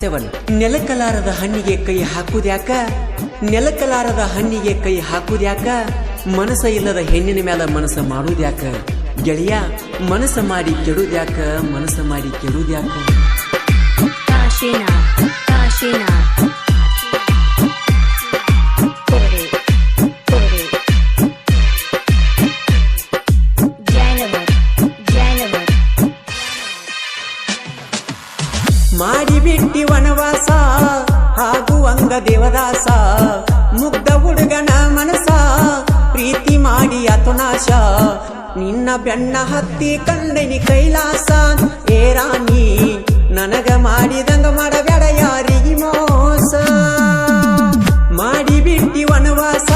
ನೆಲಕಲಾರದ ಹಣ್ಣಿಗೆ ಕೈ ಹಾಕುದ್ಯಾಕ, ನೆಲಕಲಾರದ ಹಣ್ಣಿಗೆ ಕೈ ಹಾಕುದ್ಯಾಕ, ಮನಸ ಇಲ್ಲದ ಹೆಣ್ಣಿನ ಮೇಲೆ ಮನಸ್ಸ ಮಾಡುದ್ಯಾಕ, ಗೆಳೆಯ ಮನಸ್ಸ ಮಾಡಿ ಕೆಡುದ್ಯಾಕ, ಮನಸ್ಸ ಮಾಡಿ ಕೆಡುದ್ಯಾಕ. ಮಾಡಿಬಿಟ್ಟಿ ವನವಾಸ ಆಗುವಂಗ ದೇವದಾಸ, ಮುಗ್ಧ ಹುಡುಗನ ಮನಸ ಪ್ರೀತಿ ಮಾಡಿ ಅತುನಾಶ, ನಿನ್ನ ಬೆನ್ನ ಹತ್ತಿ ಕಂಡನಿ ಕೈಲಾಸ. ಏ ರಾಣಿ ನನಗ ಮಾಡಿದಂಗ ಮಾಡಬೇಡ ಯಾರಿಗೆ ಮೋಸ, ಮಾಡಿಬಿಟ್ಟಿ ವನವಾಸ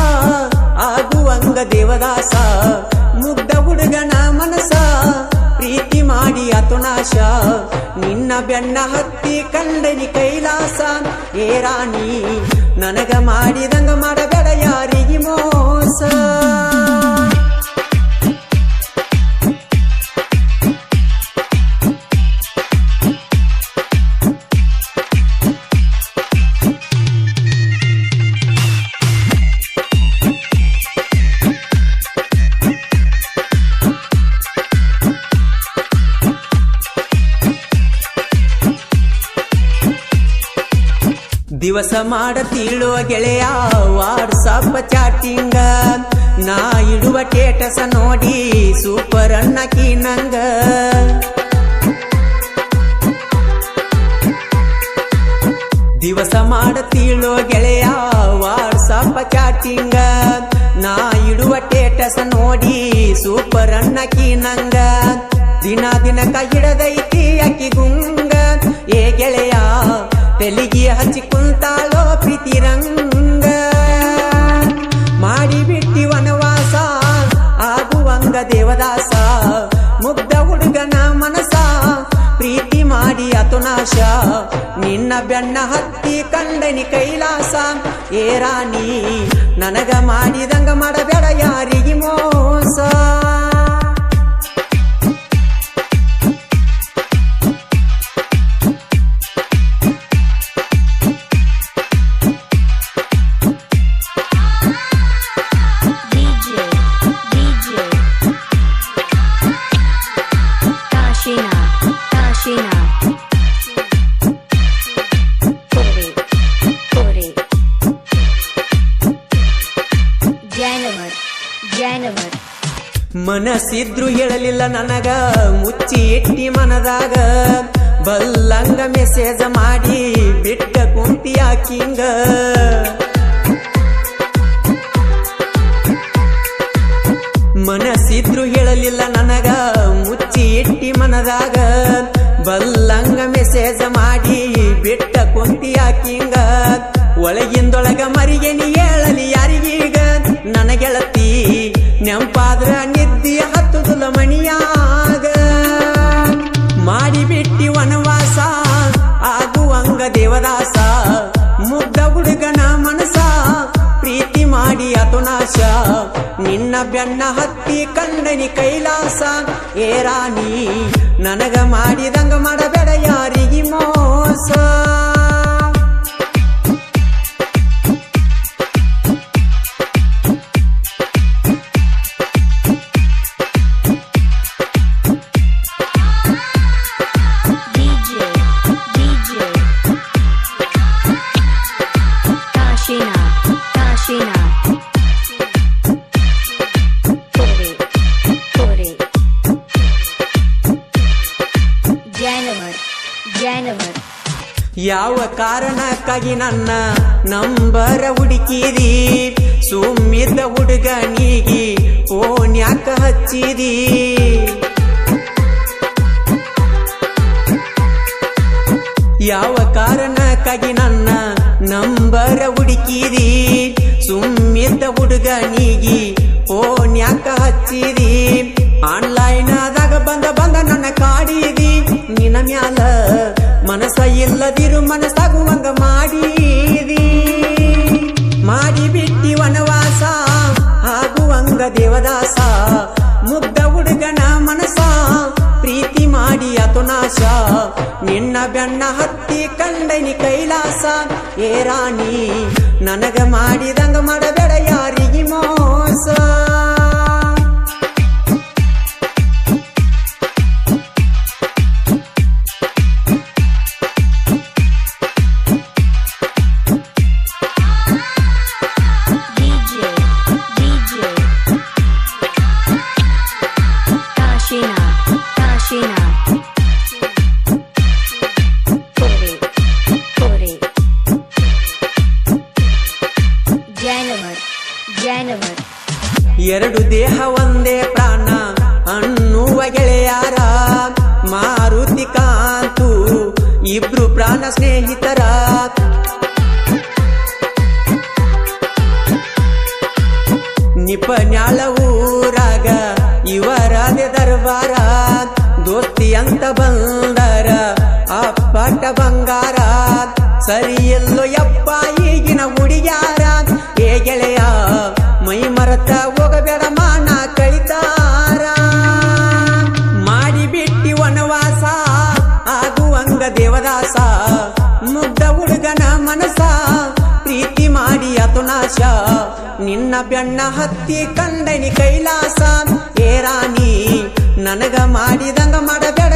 ಆಗುವಂಗ ದೇವದಾಸ, ಮುಗ್ಧ ಹುಡುಗನ ಮನಸ ಪ್ರೀತಿ ಮಾಡಿ ಅತುನಾಶ, ನಿನ್ನ ಬೆನ್ನ ಹತ್ತಿ ಕಂಡನಿ ಕೈಲಾಸ. ಏ ರಾಣಿ ನನಗ ಮಾಡಿದಂಗ ಮಾಡಬೇಡ ಯಾರಿಗೆ ಮೋಸ. ದಿವಸ ಮಾಡತೀಳೋ ಗೆಳೆಯ ವಾಟ್ಸಪ್ ಚಾಟಿಂಗ, ನಾ ಇಡುವ ಟೇಟಸ ನೋಡಿ ಸೂಪರ್ ಅನ್ನಕಿ ನಂಗ. ದಿವಸ ಮಾಡತೀಳೋ ಗೆಳೆಯ ವಾಟ್ಸಪ್ ಚಾಟಿಂಗ, ನಾ ಇಡುವ ಟೇಟಸ ನೋಡಿ ಸೂಪರ್ ಅನ್ನಕಿ ನಂಗ. ದಿನ ದಿನಕ ಹಿಡದೈತಿ ಅಕ್ಕಿ ಗುಂಗ, ಏ ಗೆಳೆಯ ತೆಲಿಗೆ ಹಚ್ಚಿ ಕುಂತಾಳೋ ಪ್ರೀತಿ ರಂಗ. ಮಾಡಿಬಿಟ್ಟಿ ವನವಾಸ ಆಗುವಂಗ ದೇವದಾಸ, ಮುಗ್ಧ ಹುಡುಗನ ಮನಸ ಪ್ರೀತಿ ಮಾಡಿ ಅತುನಾಶ, ನಿನ್ನ ಬೆನ್ನ ಹತ್ತಿ ಕಂಡನಿ ಕೈಲಾಸ. ಏ ರಾಣಿ ನನಗ ಮಾಡಿದಂಗ ಮಾಡಬೇಡ ಯಾರಿಗೆ ಮೋಸ. ಮನಸ್ಸಿದ್ರು ಹೇಳಲಿಲ್ಲ ನನಗ, ಮುಚ್ಚಿ ಇಟ್ಟಿ ಮನದಾಗ, ಬಲ್ಲಂಗ ಮೆಸೇಜ್ ಮಾಡಿ ಬಿಟ್ಟ ಕುಂತಿಯಾಕಿಂಗ. ಮನಸ್ಸಿದ್ರು ಹೇಳಲಿಲ್ಲ ನನಗ, ಮುಚ್ಚಿ ಇಟ್ಟಿ ಮನದಾಗ, ಬಲ್ಲಂಗ ಮೆಸೇಜ್ ಮಾಡಿ ಬಿಟ್ಟ ಕುಂತಿಯಾಕಿಂಗ. ಒಳಗಿಂದೊಳಗ ಮರಿಗೆ ನೀ ಹೇಳಲಿ ಯಾರಿಗೀಗ, ನನ್ನ ಗೆಳತಿ ನೆಂಪಾದ್ರ ನಿದ್ದಿ ಹತ್ತುದುಲ ಮಣಿಯಾಗ. ಮಾಡಿಬಿಟ್ಟಿ ವನವಾಸ ಆಗುವಂಗ ದೇವದಾಸ, ಮುಗ್ಧ ಹುಡುಗನ ಮನಸ ಪ್ರೀತಿ ಮಾಡಿ ಅತುನಾಶ, ನಿನ್ನ ಬೆನ್ನ ಹತ್ತಿ ಕಂಡನಿ ಕೈಲಾಸ. ಏ ರಾಣಿ ನನಗ ಮಾಡಿದಂಗ ಮಾಡಬೇಡ ಯಾರಿಗೆ ಮೋಸ. ಯಾವ ಕಾರಣಕ್ಕಾಗಿ ನನ್ನ ನಂಬರ ಹುಡುಕಿದಿ, ಸುಮ್ಮಿದ್ದ ಹುಡುಗನಿಗೆ ಫೋನ್ ಯಾಕ ಹಚ್ಚಿದಿ. ಯಾವ ಕಾರಣಕ್ಕಾಗಿ ನನ್ನ ನಂಬರ ಹುಡುಕಿದಿ, ಸುಮ್ಮಿದ್ದ ಹುಡುಗನಿಗೆ ಫೋನ್ ಯಾಕ ಹಚ್ಚಿದಿ. ಆನ್ಲೈನದಾಗ ಬಂದ ನನ್ನ ಕಾಡಿದಿ, ನಿನ್ನ ಮ್ಯಾಲ ಮನಸ ಇಲ್ಲದಿರು ಮನಸ್ಸಾಗುವಂಗ ಮಾಡಿದಿ. ಮಾಡಿಬಿಟ್ಟಿ ವನವಾಸ ಆಗುವಂಗ ದೇವದಾಸ, ಮುಗ್ಧ ಹುಡುಗನ ಮನಸ ಪ್ರೀತಿ ಮಾಡಿ ಅತುನಾಶ, ನಾಶ ನಿನ್ನ ಬೆನ್ನ ಹತ್ತಿ ಕಂಡನಿ ಕೈಲಾಸ ಏ ರಾಣಿ ನನಗ ಮಾಡಿದಂಗ ಮಾಡಬೇಡ ಯಾರಿಗೆ ಮೋಸ ಎರಡು ದೇಹ ಒಂದೇ ಪ್ರಾಣ ಅನ್ನುವ ಗೆಳೆಯಾರ ಮಾರುತಿ ಕಾಂತು ಇಬ್ರು ಪ್ರಾಣ ಸ್ನೇಹಿತರ ನಿಪನ್ಯಾಳ ಊರಾಗ ಇವರದೆ ದರ್ಬಾರ ದೋಸ್ತಿ ಅಂತ ಬಂದರ ಅಪ್ಪಟ ಬಂಗಾರ ಸರಿ ಎಲ್ಲೋ ಯಪ್ಪ ಈಗಿನ ಹುಡುಗ್ಯಾರ ಏ ಗೆಳೆಯ ಮೈ ಮರತ ಹೋಗಬೇಡ ಮಾನ ಕಳಿತಾರ ಮಾಡಿಬಿಟ್ಟಿ ವನವಾಸ ಆಗುವಂಗ ದೇವದಾಸ ಮುಗ್ಧ ಹುಡುಗನ ಮನಸ ಪ್ರೀತಿ ಮಾಡಿ ಅತುನಾಶ ನಿನ್ನ ಬೆನ್ನ ಹತ್ತಿ ಕಂಡನಿ ಕೈಲಾಸ ಏ ರಾಣಿ ನನಗ ಮಾಡಿದಂಗ ಮಾಡಬೇಡ